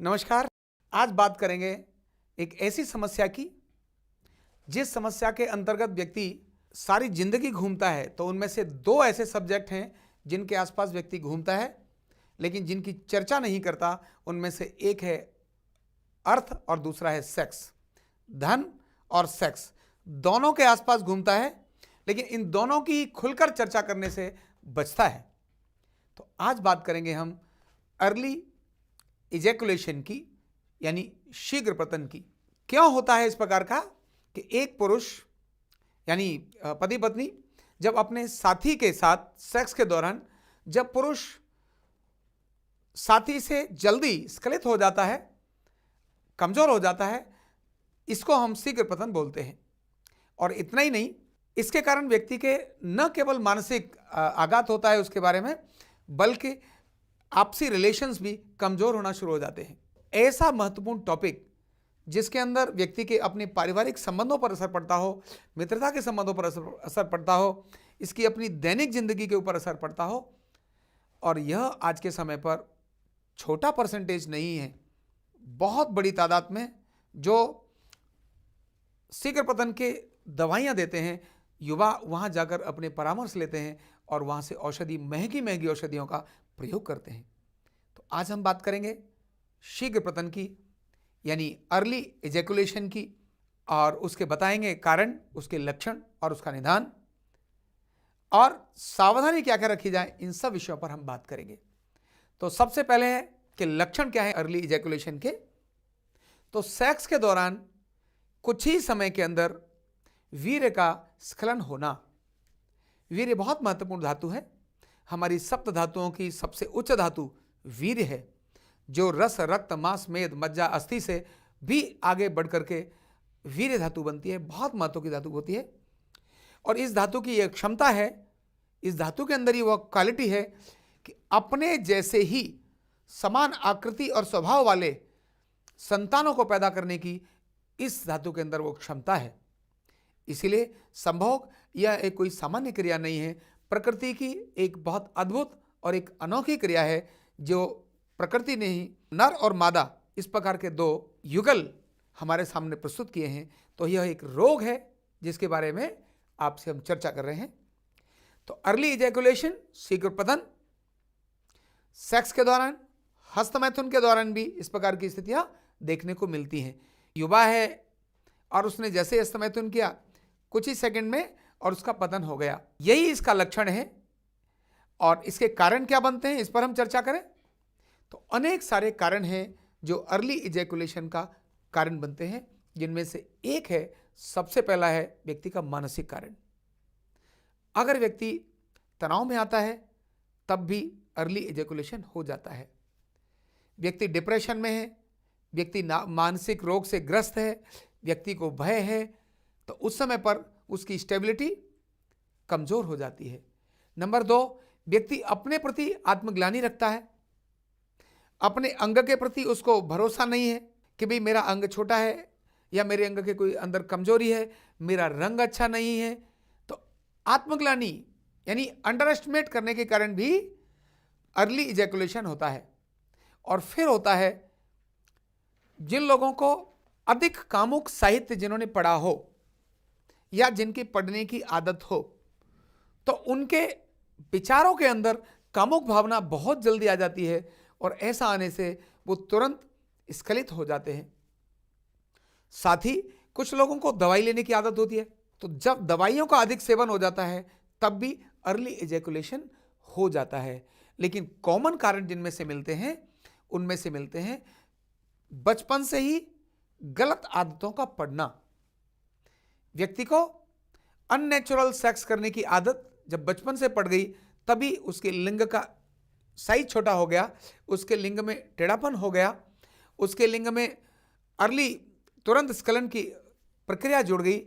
नमस्कार। आज बात करेंगे एक ऐसी समस्या की जिस समस्या के अंतर्गत व्यक्ति सारी जिंदगी घूमता है। तो उनमें से दो ऐसे सब्जेक्ट हैं जिनके आसपास व्यक्ति घूमता है लेकिन जिनकी चर्चा नहीं करता। उनमें से एक है अर्थ और दूसरा है सेक्स। धन और सेक्स दोनों के आसपास घूमता है लेकिन इन दोनों की खुलकर चर्चा करने से बचता है। तो आज बात करेंगे हम अर्ली इजैकुलेशन की, यानी शीघ्र पतन की। क्यों होता है इस प्रकार का कि एक पुरुष यानी पति पत्नी जब अपने साथी के साथ सेक्स के दौरान जब पुरुष साथी से जल्दी स्खलित हो जाता है, कमजोर हो जाता है, इसको हम शीघ्र पतन बोलते हैं। और इतना ही नहीं, इसके कारण व्यक्ति के न केवल मानसिक आघात होता है उसके बारे में, बल्कि आपसी रिलेशंस भी कमजोर होना शुरू हो जाते हैं। ऐसा महत्वपूर्ण टॉपिक जिसके अंदर व्यक्ति के अपने पारिवारिक संबंधों पर असर पड़ता हो, मित्रता के संबंधों पर असर पड़ता हो, इसकी अपनी दैनिक जिंदगी के ऊपर असर पड़ता हो, और यह आज के समय पर छोटा परसेंटेज नहीं है, बहुत बड़ी तादाद में जो शीघ्र पतन के दवाइयाँ देते हैं, युवा वहाँ जाकर अपने परामर्श लेते हैं और वहाँ से औषधि, महंगी महंगी औषधियों का प्रयोग करते हैं। तो आज हम बात करेंगे शीघ्र पतन की, यानी अर्ली इजैकुलेशन की, और उसके बताएंगे कारण, उसके लक्षण और उसका निदान, और सावधानी क्या क्या रखी जाए, इन सब विषयों पर हम बात करेंगे। तो सबसे पहले है कि लक्षण क्या है अर्ली इजैकुलेशन के। तो सेक्स के दौरान कुछ ही समय के अंदर वीर्य का स्खलन होना। वीर्य बहुत महत्वपूर्ण धातु है। हमारी सप्त धातुओं की सबसे उच्च धातु वीर्य है, जो रस, रक्त, मांस, मेद, मज्जा, अस्थि से भी आगे बढ़ करके वीर्य धातु बनती है। बहुत महत्व की धातु होती है। और इस धातु की एक क्षमता है, इस धातु के अंदर ही वह क्वालिटी है कि अपने जैसे ही समान आकृति और स्वभाव वाले संतानों को पैदा करने की इस धातु के अंदर वो क्षमता है। इसीलिए संभोग यह एक कोई सामान्य क्रिया नहीं है, प्रकृति की एक बहुत अद्भुत और एक अनोखी क्रिया है, जो प्रकृति ने ही नर और मादा इस प्रकार के दो युगल हमारे सामने प्रस्तुत किए हैं। तो यह एक रोग है जिसके बारे में आपसे हम चर्चा कर रहे हैं। तो अर्ली इजैकुलेशन, शीघ्र पतन, सेक्स के दौरान, हस्तमैथुन के दौरान भी इस प्रकार की स्थितियां देखने को मिलती हैं। युवा है और उसने जैसे हस्तमैथुन किया कुछ ही सेकंड में और उसका पतन हो गया, यही इसका लक्षण है। और इसके कारण क्या बनते हैं, इस पर हम चर्चा करें तो अनेक सारे कारण हैं जो अर्ली इजैकुलेशन का कारण बनते हैं, जिनमें से एक है, सबसे पहला है व्यक्ति का मानसिक कारण। अगर व्यक्ति तनाव में आता है तब भी अर्ली इजैकुलेशन हो जाता है। व्यक्ति डिप्रेशन में है, व्यक्ति मानसिक रोग से ग्रस्त है, व्यक्ति को भय है, तो उस समय पर उसकी स्टेबिलिटी कमजोर हो जाती है। नंबर 2, व्यक्ति अपने प्रति आत्मग्लानि रखता है, अपने अंग के प्रति उसको भरोसा नहीं है कि भाई मेरा अंग छोटा है या मेरे अंग के कोई अंदर कमजोरी है, मेरा रंग अच्छा नहीं है। तो आत्मग्लानि यानी अंडर एस्टिमेट करने के कारण भी अर्ली इजैकुलेशन होता है। और फिर होता है जिन लोगों को अधिक कामुक साहित्य जिन्होंने पढ़ा हो या जिनकी पढ़ने की आदत हो, तो उनके विचारों के अंदर कामुक भावना बहुत जल्दी आ जाती है और ऐसा आने से वो तुरंत स्खलित हो जाते हैं। साथ ही कुछ लोगों को दवाई लेने की आदत होती है, तो जब दवाइयों का अधिक सेवन हो जाता है तब भी अर्ली इजैकुलेशन हो जाता है। लेकिन कॉमन कारण जिनमें से मिलते हैं, उनमें से मिलते हैं बचपन से ही गलत आदतों का पड़ना। व्यक्ति को अननेचुरल सेक्स करने की आदत जब बचपन से पड़ गई, तभी उसके लिंग का साइज छोटा हो गया, उसके लिंग में टेढ़ापन हो गया, उसके लिंग में अर्ली तुरंत स्खलन की प्रक्रिया जुड़ गई।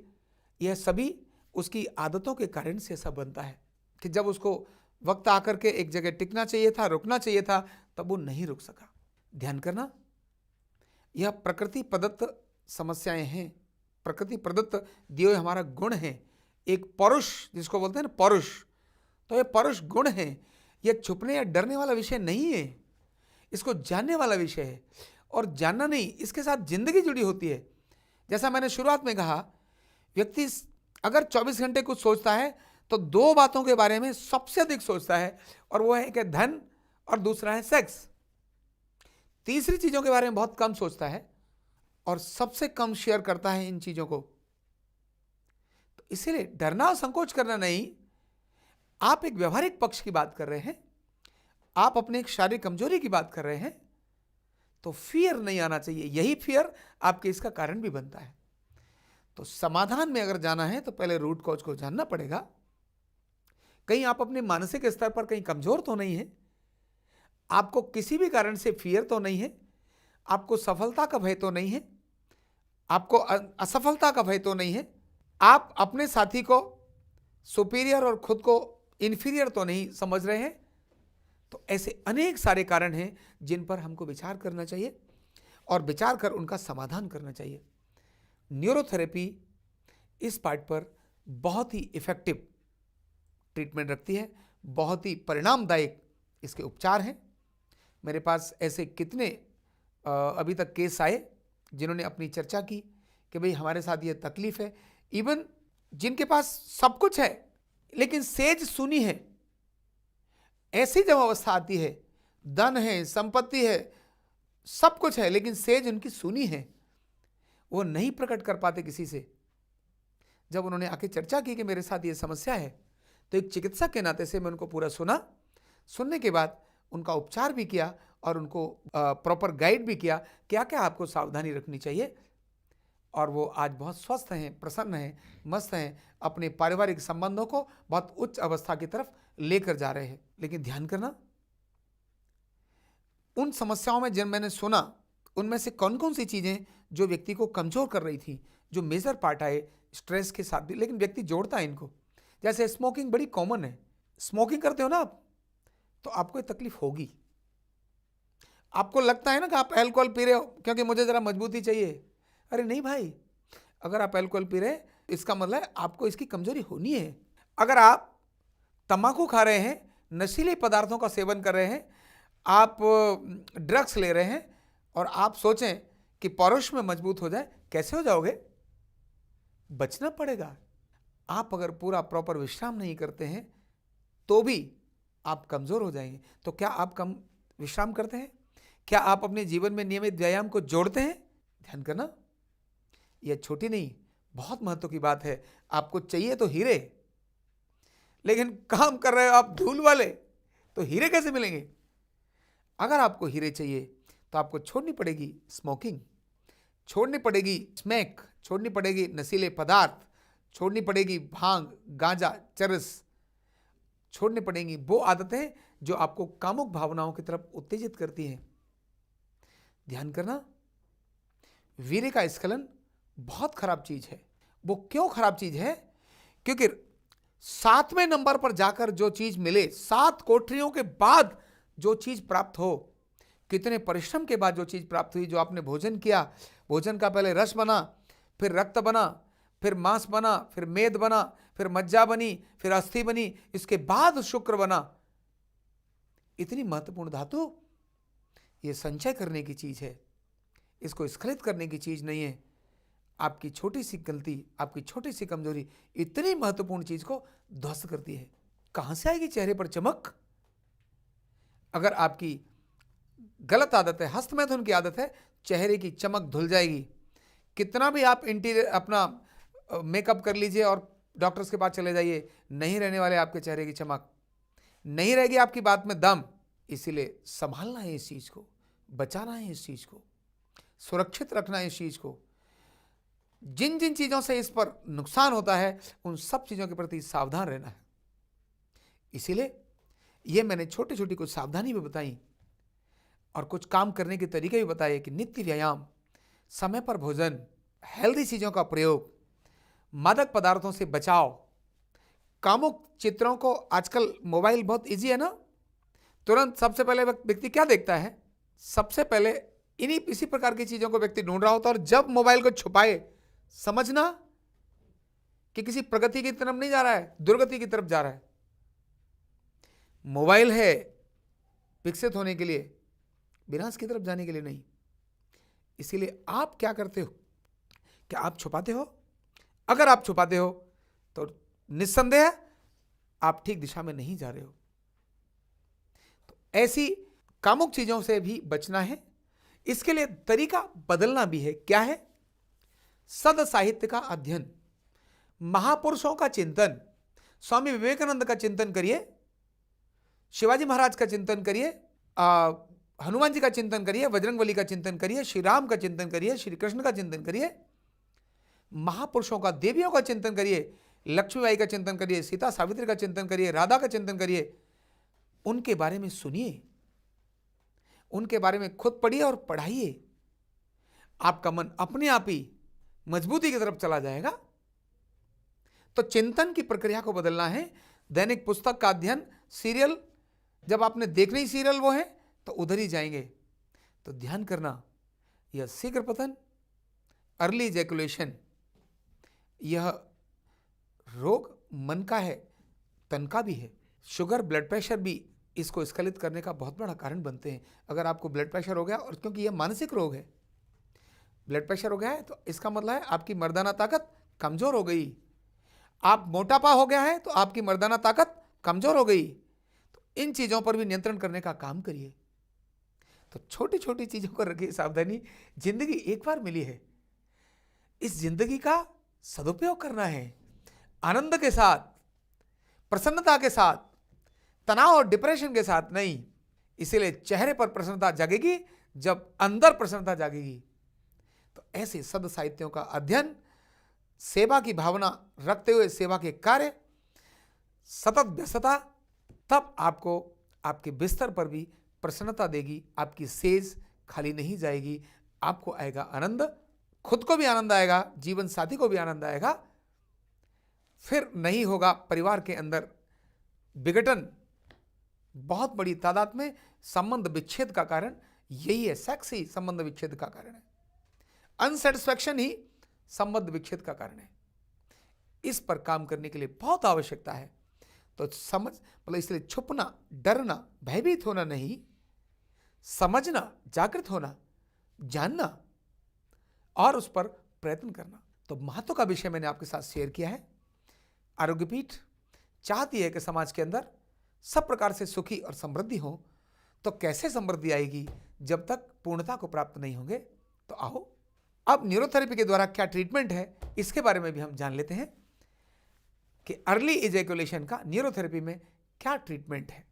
यह सभी उसकी आदतों के कारण से ऐसा बनता है कि जब उसको वक्त आकर के एक जगह टिकना चाहिए था, रुकना चाहिए था, तब वो नहीं रुक सका। ध्यान करना, यह प्रकृति प्रदत्त समस्याएं हैं, प्रकृति प्रदत्त दिए हुए हमारा गुण है। एक पौरुष जिसको बोलते हैं ना, पौरुष, तो ये पौरुष गुण है। यह छुपने या डरने वाला विषय नहीं है, इसको जानने वाला विषय है। और जानना नहीं, इसके साथ जिंदगी जुड़ी होती है। जैसा मैंने शुरुआत में कहा, व्यक्ति अगर 24 घंटे कुछ सोचता है तो दो बातों के बारे में सबसे अधिक सोचता है, और वो है कि धन, और दूसरा है सेक्स। तीसरी चीजों के बारे में बहुत कम सोचता है और सबसे कम शेयर करता है इन चीजों को। तो इसीलिए डरना और संकोच करना नहीं, आप एक व्यवहारिक पक्ष की बात कर रहे हैं, आप अपने एक शारीरिक कमजोरी की बात कर रहे हैं, तो फियर नहीं आना चाहिए। यही फियर आपके इसका कारण भी बनता है। तो समाधान में अगर जाना है तो पहले रूट कॉज को जानना पड़ेगा। कहीं आप अपने मानसिक स्तर पर कहीं कमजोर तो नहीं है, आपको किसी भी कारण से फियर तो नहीं है, आपको सफलता का भय तो नहीं है, आपको असफलता का भय तो नहीं है, आप अपने साथी को सुपीरियर और खुद को इंफीरियर तो नहीं समझ रहे हैं। तो ऐसे अनेक सारे कारण हैं जिन पर हमको विचार करना चाहिए और विचार कर उनका समाधान करना चाहिए। न्यूरोथेरेपी इस पार्ट पर बहुत ही इफेक्टिव ट्रीटमेंट रखती है, बहुत ही परिणामदायक इसके उपचार हैं। मेरे पास ऐसे कितने अभी तक केस आए जिन्होंने अपनी चर्चा की कि भाई हमारे साथ ये तकलीफ है। इवन जिनके पास सब कुछ है लेकिन सेज सुनी है, ऐसी जब अवस्था आती है, धन है, संपत्ति है, सब कुछ है, लेकिन सेज उनकी सुनी है, वो नहीं प्रकट कर पाते किसी से। जब उन्होंने आके चर्चा की कि मेरे साथ ये समस्या है, तो एक चिकित्सक के नाते से मैं उनको पूरा सुना। सुनने के बाद उनका उपचार भी किया और उनको प्रॉपर गाइड भी किया क्या क्या आपको सावधानी रखनी चाहिए। और वो आज बहुत स्वस्थ हैं, प्रसन्न हैं, मस्त हैं, अपने पारिवारिक संबंधों को बहुत उच्च अवस्था की तरफ लेकर जा रहे हैं। लेकिन ध्यान करना, उन समस्याओं में जिन मैंने सुना, उनमें से कौन कौन सी चीजें जो व्यक्ति को कमजोर कर रही थी, जो मेजर पार्ट आए स्ट्रेस के साथ भी, लेकिन व्यक्ति जोड़ता है इनको। जैसे स्मोकिंग बड़ी कॉमन है, स्मोकिंग करते हो ना आप, तो आपको ये तकलीफ होगी। आपको लगता है ना कि आप अल्कोहल पी रहे हो क्योंकि मुझे जरा मजबूती चाहिए। अरे नहीं भाई, अगर आप अल्कोहल पी रहे हैं इसका मतलब है आपको इसकी कमजोरी होनी है। अगर आप तंबाकू खा रहे हैं, नशीले पदार्थों का सेवन कर रहे हैं, आप ड्रग्स ले रहे हैं और आप सोचें कि पौरुष में मजबूत हो जाए, कैसे हो जाओगे? बचना पड़ेगा। आप अगर पूरा प्रॉपर विश्राम नहीं करते हैं तो भी आप कमजोर हो जाएंगे। तो क्या आप कम विश्राम करते हैं? क्या आप अपने जीवन में नियमित व्यायाम को जोड़ते हैं? ध्यान करना, यह छोटी नहीं, बहुत महत्व की बात है। आपको चाहिए तो हीरे, लेकिन काम कर रहे हो आप धूल वाले, तो हीरे कैसे मिलेंगे? अगर आपको हीरे चाहिए तो आपको छोड़नी पड़ेगी स्मोकिंग, छोड़नी पड़ेगी स्मैक, छोड़नी पड़ेगी नशीले पदार्थ, छोड़नी पड़ेगी भांग, गांजा, चरस, छोड़नी पड़ेंगी वो आदतें जो आपको कामुक भावनाओं की तरफ उत्तेजित करती हैं। ध्यान करना, वीर्य का स्खलन बहुत खराब चीज है। वो क्यों खराब चीज है? क्योंकि 7वें नंबर पर जाकर जो चीज मिले, 7 कोठरियों के बाद जो चीज प्राप्त हो, कितने परिश्रम के बाद जो चीज प्राप्त हुई, जो आपने भोजन किया, भोजन का पहले रस बना, फिर रक्त बना, फिर मांस बना, फिर मेद बना, फिर मज्जा बनी, फिर अस्थि बनी, इसके बाद शुक्र बना। इतनी महत्वपूर्ण धातु ये संचय करने की चीज है, इसको स्खलित करने की चीज नहीं है। आपकी छोटी सी गलती, आपकी छोटी सी कमजोरी इतनी महत्वपूर्ण चीज को ध्वस्त करती है। कहां से आएगी चेहरे पर चमक? अगर आपकी गलत आदत है, हस्तमैथुन की आदत है, चेहरे की चमक धुल जाएगी। कितना भी आप इंटीरियर अपना मेकअप कर लीजिए और डॉक्टर्स के पास चले जाइए, नहीं रहने वाले आपके चेहरे की चमक, नहीं रहेगी आपकी बात में दम। इसीलिए संभालना है इस चीज को, बचाना है इस चीज को, सुरक्षित रखना है इस चीज को। जिन जिन चीजों से इस पर नुकसान होता है उन सब चीजों के प्रति सावधान रहना है। इसीलिए ये मैंने छोटी छोटी कुछ सावधानी भी बताई और कुछ काम करने के तरीके भी बताए कि नित्य व्यायाम, समय पर भोजन, हेल्दी चीजों का प्रयोग, मादक पदार्थों से बचाव, कामुक चित्रों को, आजकल मोबाइल बहुत इजी है ना, तुरंत सबसे पहले व्यक्ति क्या देखता है? सबसे पहले इसी प्रकार की चीजों को व्यक्ति ढूंढ रहा होता है। और जब मोबाइल को छुपाए, समझना कि किसी प्रगति की तरफ नहीं जा रहा है, दुर्गति की तरफ जा रहा है। मोबाइल है विकसित होने के लिए, विनाश की तरफ जाने के लिए नहीं। इसीलिए आप क्या करते हो? क्या आप छुपाते हो? अगर आप छुपाते हो तो निस्संदेह आप ठीक दिशा में नहीं जा रहे हो। तो ऐसी कामुक चीजों से भी बचना है। इसके लिए तरीका बदलना भी है। क्या है? सद साहित्य का अध्ययन, महापुरुषों का चिंतन, स्वामी विवेकानंद का चिंतन करिए, शिवाजी महाराज का चिंतन करिए, हनुमान जी का चिंतन करिए, बजरंगबली का चिंतन करिए, श्री राम का चिंतन करिए, श्री कृष्ण का चिंतन करिए, महापुरुषों का, देवियों का चिंतन करिए, लक्ष्मीबाई का चिंतन करिए, सीता सावित्री का चिंतन करिए, राधा का चिंतन करिए। उनके बारे में सुनिए, उनके बारे में खुद पढ़िए और पढ़ाइए। आपका मन अपने आप ही मजबूती की तरफ चला जाएगा। तो चिंतन की प्रक्रिया को बदलना है। दैनिक पुस्तक का अध्ययन, सीरियल, जब आपने देखने ही सीरियल वो है तो उधर ही जाएंगे। तो ध्यान करना, यह शीघ्र पतन, अर्ली इजैकुलेशन, यह रोग मन का है, तन का भी है। शुगर, ब्लड प्रेशर भी इसको स्खलित करने का बहुत बड़ा कारण बनते हैं। अगर आपको ब्लड प्रेशर हो गया, और क्योंकि यह मानसिक रोग है, ब्लड प्रेशर हो गया है तो इसका मतलब है आपकी मर्दाना ताकत कमजोर हो गई। आप मोटापा हो गया है तो आपकी मर्दाना ताकत कमजोर हो गई। तो इन चीजों पर भी नियंत्रण करने का काम करिए। तो छोटी छोटी चीजों को रखिए सावधानी। जिंदगी एक बार मिली है, इस जिंदगी का सदुपयोग करना है, आनंद के साथ, प्रसन्नता के साथ, तनाव और डिप्रेशन के साथ नहीं। इसीलिए चेहरे पर प्रसन्नता जागेगी जब अंदर प्रसन्नता जागेगी। तो ऐसे सद साहित्यों का अध्ययन, सेवा की भावना रखते हुए सेवा के कार्य, सतत व्यस्तता, तब आपको आपके बिस्तर पर भी प्रसन्नता देगी। आपकी सेज खाली नहीं जाएगी, आपको आएगा आनंद, खुद को भी आनंद आएगा, जीवन साथी को भी आनंद आएगा। फिर नहीं होगा परिवार के अंदर विघटन। बहुत बड़ी तादाद में संबंध विच्छेद का कारण यही है। सेक्स ही संबंध विच्छेद का कारण है, अनसेटिस्फैक्शन ही संबंध विच्छेद का कारण है। इस पर काम करने के लिए बहुत आवश्यकता है। तो समझ, मतलब इसलिए छुपना, डरना, भयभीत होना नहीं, समझना, जागृत होना, जानना और उस पर प्रयत्न करना। तो महत्व का विषय मैंने आपके साथ शेयर किया है। आरोग्यपीठ चाहती है कि समाज के अंदर सब प्रकार से सुखी और समृद्धि हो। तो कैसे समृद्धि आएगी जब तक पूर्णता को प्राप्त नहीं होंगे? तो आओ अब न्यूरोथेरेपी के द्वारा क्या ट्रीटमेंट है इसके बारे में भी हम जान लेते हैं कि अर्ली इजैकुलेशन का न्यूरोथेरेपी में क्या ट्रीटमेंट है।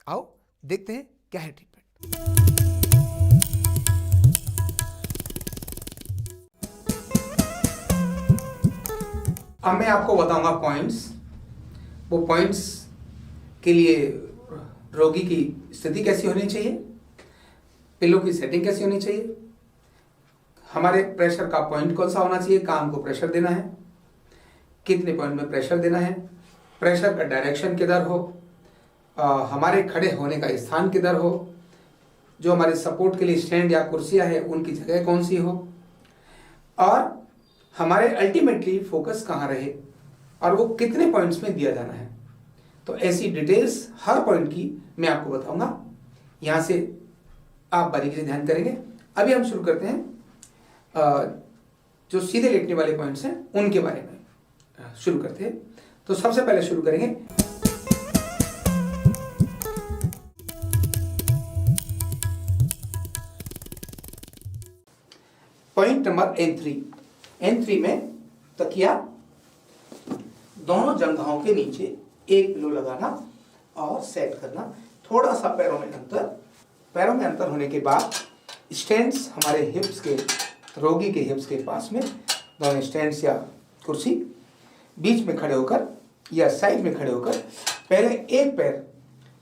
आओ देखते हैं क्या है ट्रीटमेंट। अब मैं आपको बताऊंगा पॉइंट्स। वो पॉइंट्स के लिए रोगी की स्थिति कैसी होनी चाहिए, पिलो की सेटिंग कैसी होनी चाहिए, हमारे प्रेशर का पॉइंट कौन सा होना चाहिए, कहाँ हमको प्रेशर देना है, कितने पॉइंट में प्रेशर देना है, प्रेशर का डायरेक्शन किधर हो, हमारे खड़े होने का स्थान किधर हो, जो हमारे सपोर्ट के लिए स्टैंड या कुर्सियां है उनकी जगह कौन सी हो, और हमारे अल्टीमेटली फोकस कहाँ रहे और वो कितने पॉइंट्स में दिया जाना है। तो ऐसी डिटेल्स हर पॉइंट की मैं आपको बताऊंगा। यहाँ से आप बारीकी से ध्यान करेंगे। अभी हम शुरू करते हैं जो सीधे लेटने वाले पॉइंट्स हैं उनके बारे में शुरू करते हैं। तो सबसे पहले शुरू करेंगे पॉइंट नंबर N3। N3 में तकिया दोनों जंघाओं के नीचे एक पिलो लगाना और सेट करना। थोड़ा सा पैरों में अंतर होने के बाद स्टैंड्स हमारे हिप्स के, रोगी के हिप्स के पास में, दोनों स्टैंड्स या कुर्सी बीच में खड़े होकर या साइड में खड़े होकर पहले एक पैर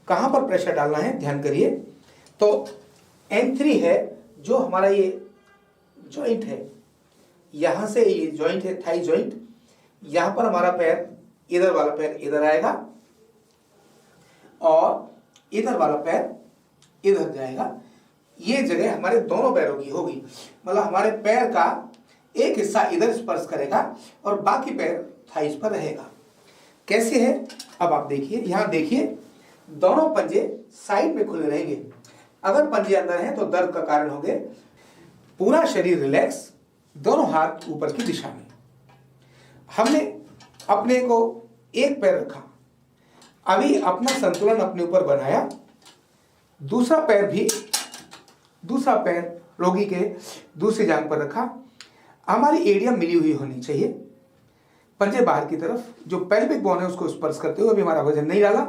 कहाँ पर प्रेशर डालना है ध्यान करिए। तो N3 है जो हमारा ये जॉइंट है, यहाँ से ये जॉइंट है थाई जॉइंट, यहाँ पर हमारा पैर, इधर वाला पैर इधर आएगा और इधर वाला पैर इधर जाएगा। ये जगह हमारे दोनों पैरों की होगी, मतलब हमारे पैर का एक हिस्सा इधर स्पर्श करेगा और बाकी पैर थाइस पर रहेगा। कैसे है अब आप देखिए, यहाँ देखिए दोनों पंजे साइड में खुले रहेंगे। अगर पंजे अंदर हैं तो दर्द का कारण होंगे। पूरा शरीर रिलैक्स, दोनों हाथ ऊपर की दिशा में। हमने अपने को एक पैर रखा, अभी अपना संतुलन अपने ऊपर बनाया। दूसरा पैर रोगी के दूसरी जांघ पर रखा। हमारी एड़ियां मिली हुई होनी चाहिए, पंजे बाहर की तरफ, जो पेल्विक बोन है उसको स्पर्श करते हुए। अभी हमारा वजन नहीं डाला।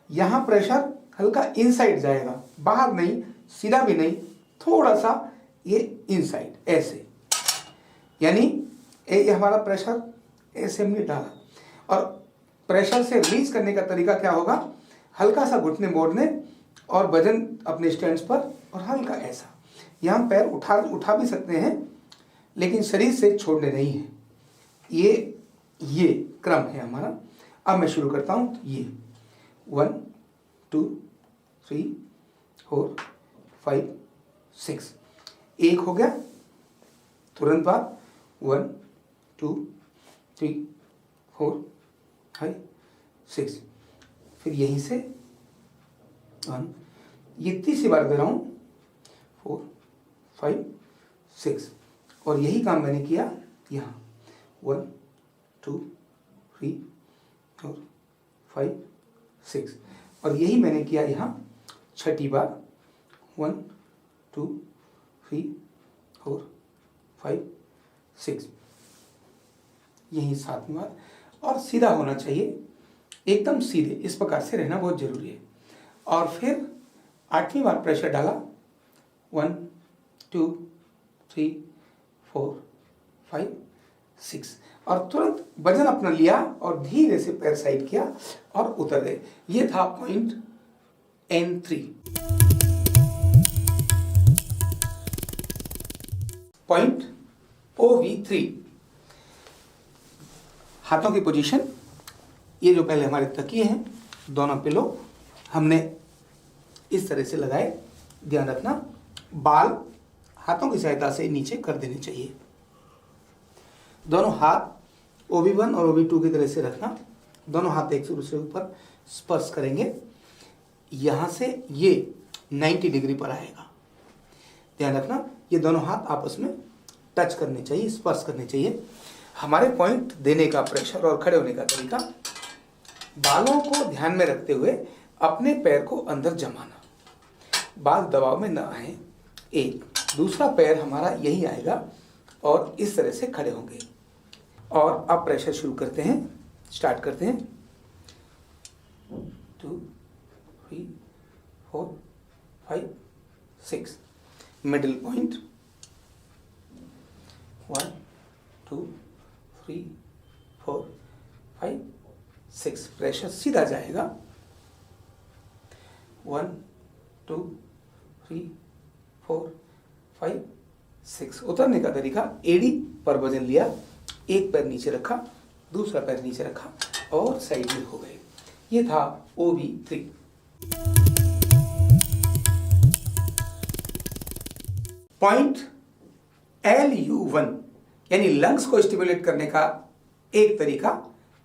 यहां प्रेशर हल्का इनसाइड जाएगा, बाहर नहीं, सीधा भी नहीं, थोड़ा सा ये इनसाइड, ऐसे। यानी ये हमारा प्रेशर ऐसे हमने डाला। और प्रेशर से रिलीज करने का तरीका क्या होगा? हल्का सा घुटने मोड़ने और वजन अपने स्टैंड्स पर, और हल्का ऐसा। यहाँ पैर उठा भी सकते हैं, लेकिन शरीर से छोड़ने नहीं है। ये क्रम है हमारा। अब मैं शुरू करता हूँ। ये 1 2 3 4 5 6, एक हो गया। तुरंत बाद 1 2 3 4 5 6, फिर यहीं से 1, ये तीसरी बार दे रहा हूँ, 4 5 6, और यही काम मैंने किया यहाँ 1 2 3 4 5 6, और यही मैंने किया यहाँ छठी बार 1 2 3 4 5 6, यही सातवीं बार। और सीधा होना चाहिए, एकदम सीधे, इस प्रकार से रहना बहुत जरूरी है। और फिर आठवीं बार प्रेशर डाला 1 2 3 4 5 6, और तुरंत वजन अपना लिया और धीरे से पैर साइड किया और उतर गए। ये था पॉइंट N3। पॉइंट OV3, हाथों की पोजीशन। ये जो पहले हमारे तकिए हैं, दोनों पिलो हमने इस तरह से लगाए। ध्यान रखना, बाल हाथों की सहायता से नीचे कर देने चाहिए। दोनों हाथ OB1 और OB2 की तरह से रखना। दोनों हाथ एक से दूसरे ऊपर स्पर्श करेंगे। यहाँ से ये 90 डिग्री पर आएगा। ध्यान रखना, ये दोनों हाथ आपस में टच करने चाहिए, स्पर्श करने चाहिए। हमारे पॉइंट देने का प्रेशर और खड़े होने का तरीका, बालों को ध्यान में रखते हुए अपने पैर को अंदर जमाना, बाल दबाव में न आए। एक दूसरा पैर हमारा यही आएगा और इस तरह से खड़े होंगे। और अब प्रेशर शुरू करते हैं, स्टार्ट करते हैं। 2 3 4 5 6, मिडिल पॉइंट 1 2 3 4 5 6, प्रेशर सीधा जाएगा। 1 2 3 4 5 6, उतरने का तरीका, एड़ी पर वजन लिया, एक पैर नीचे रखा, दूसरा पैर नीचे रखा और साइड में हो गए। ये था OB3। पॉइंट LU1, यानी लंग्स को स्टिमुलेट करने का एक तरीका।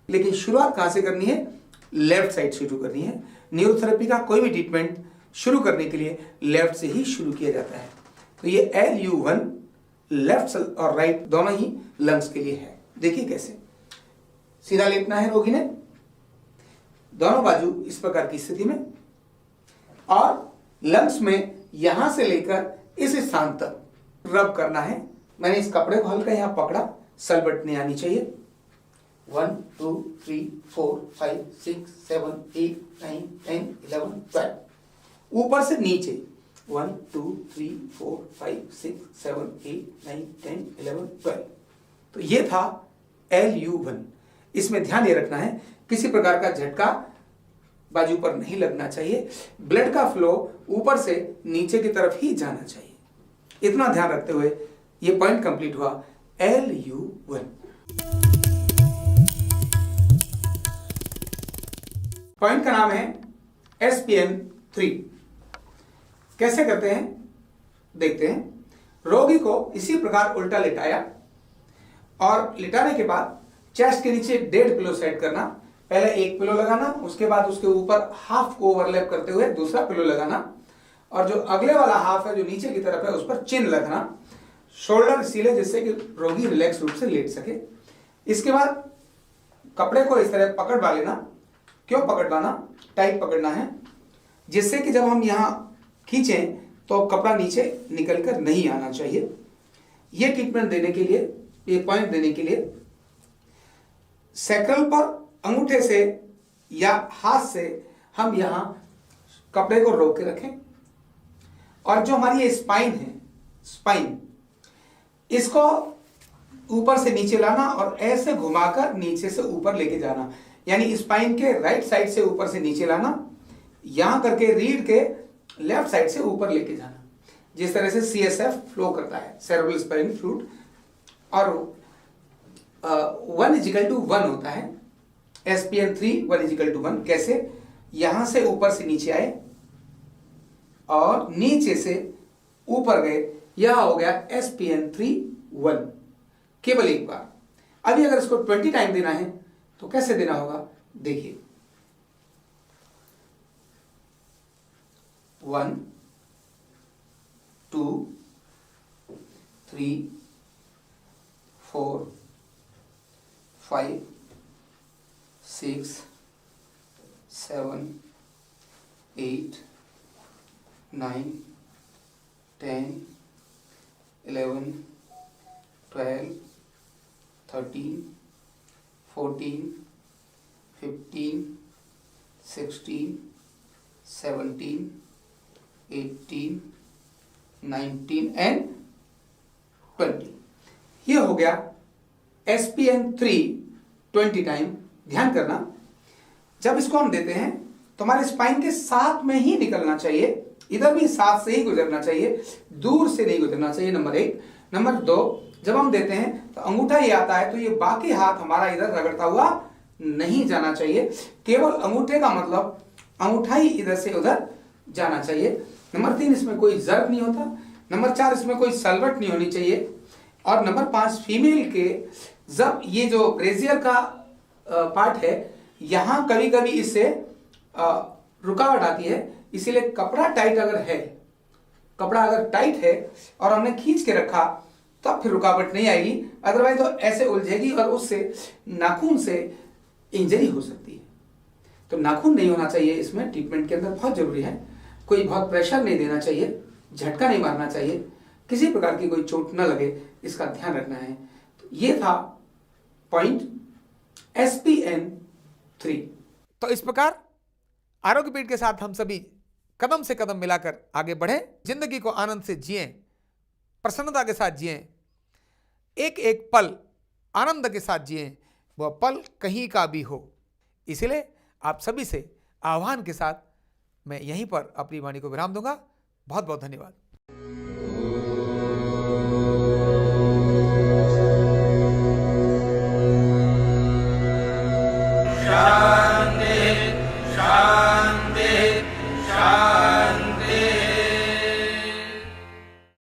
लेकिन शुरुआत कहां से करनी है? लेफ्ट साइड से शुरू करनी है। न्यूरोथेरेपी का कोई भी ट्रीटमेंट शुरू करने के लिए लेफ्ट से ही शुरू किया जाता है। तो ये LU1 लेफ्ट और राइट दोनों ही लंग्स के लिए है। देखिए कैसे। सीधा लेटना है रोगी ने, दोनों बाजू इस प्रकार की स्थिति में, और लंग्स में यहां से लेकर इस स्थान तक रब करना है। मैंने इस कपड़े को हल्का यहां पकड़ा, सलबट नहीं आनी चाहिए। 1 2 3 4 5 6 7 8 9 10 11 12, ऊपर से नीचे 1 2 3 4 5 6 7 8 9 10 11 12। तो ये था LU1। इसमें ध्यान ये रखना है, किसी प्रकार का झटका बाजू पर नहीं लगना चाहिए। ब्लड का फ्लो ऊपर से नीचे की तरफ ही जाना चाहिए। इतना ध्यान रखते हुए ये पॉइंट कंप्लीट हुआ LU1। पॉइंट का नाम है SPN3। कैसे करते हैं देखते हैं। रोगी को इसी प्रकार उल्टा लेटाया और लिटाने के बाद चेस्ट के नीचे 1.5 पिलो सेट करना। पहले एक पिलो लगाना, उसके बाद उसके ऊपर हाफ को ओवरलैप करते हुए दूसरा पिलो लगाना, और जो अगले वाला हाफ है जो नीचे की तरफ है उस पर चिन रखना, शोल्डर इसीलिए जिससे कि रोगी रिलैक्स रूप से लेट सके। इसके बाद कपड़े को इस तरह पकड़ लेना। क्यों पकड़वाना? टाइट पकड़ना है, जिससे कि जब हम यहाँ खींचें तो कपड़ा नीचे निकल कर नहीं आना चाहिए। ये ट्रीटमेंट देने के लिए, ये पॉइंट देने के लिए सैक्रल पर अंगूठे से या हाथ से हम यहाँ कपड़े को रोक के रखें, और जो हमारी ये स्पाइन है, स्पाइन, इसको ऊपर से नीचे लाना और ऐसे घुमाकर नीचे से ऊपर लेके जाना, यानी स्पाइन के राइट साइड से ऊपर से नीचे लाना, यहां करके रीढ़ के लेफ्ट साइड से ऊपर लेके जाना, जिस तरह से CSF फ्लो करता है, सेरेब्रल स्पाइन फ्लूइड। और 1:1 होता है, SPN3 1:1। कैसे? यहां से ऊपर से नीचे आए और नीचे से ऊपर गए, यह हो गया SPN3 1, केवल एक बार। अभी अगर इसको 20 टाइम देना है तो कैसे देना होगा? देखिए, 1 2 3 4 5 6 7 8 9 10 11 12 13 14 15 16 17 18 19 एंड 20। ये हो गया SPN3 20 टाइम। ध्यान करना, जब इसको हम देते हैं तो हमारे स्पाइन के साथ में ही निकलना चाहिए, इधर भी साथ से ही गुजरना चाहिए, दूर से नहीं गुजरना चाहिए, नंबर 1। नंबर 2, जब हम देते हैं तो अंगूठा ये आता है तो ये बाकी हाथ हमारा इधर रगड़ता हुआ नहीं जाना चाहिए, केवल अंगूठे का मतलब अंगूठा ही इधर से उधर जाना चाहिए। नंबर 3, इसमें कोई जर्क नहीं होता। नंबर 4, इसमें कोई सलवट नहीं होनी चाहिए। और नंबर 5, फीमेल के जब ये जो ब्रेजियर का पार्ट है, यहाँ कभी कभी इससे रुकावट आती है, इसीलिए कपड़ा टाइट अगर है, कपड़ा अगर टाइट है और हमने खींच के रखा तब फिर रुकावट नहीं आएगी, अदरवाइज तो ऐसे उलझेगी और उससे नाखून से इंजरी हो सकती है। तो नाखून नहीं होना चाहिए इसमें, ट्रीटमेंट के अंदर बहुत जरूरी है। कोई बहुत प्रेशर नहीं देना चाहिए, झटका नहीं मारना चाहिए, किसी प्रकार की कोई चोट न लगे, इसका ध्यान रखना है। तो ये था पॉइंट SPN3। तो इस प्रकार आरोग्य पीठ के साथ हम सभी कदम से कदम मिलाकर आगे बढ़े, जिंदगी को आनंद से जिएं, प्रसन्नता के साथ जिएं, एक एक पल आनंद के साथ जिएं, वह पल कहीं का भी हो। इसलिए आप सभी से आह्वान के साथ मैं यहीं पर अपनी वाणी को विराम दूंगा। बहुत बहुत धन्यवाद।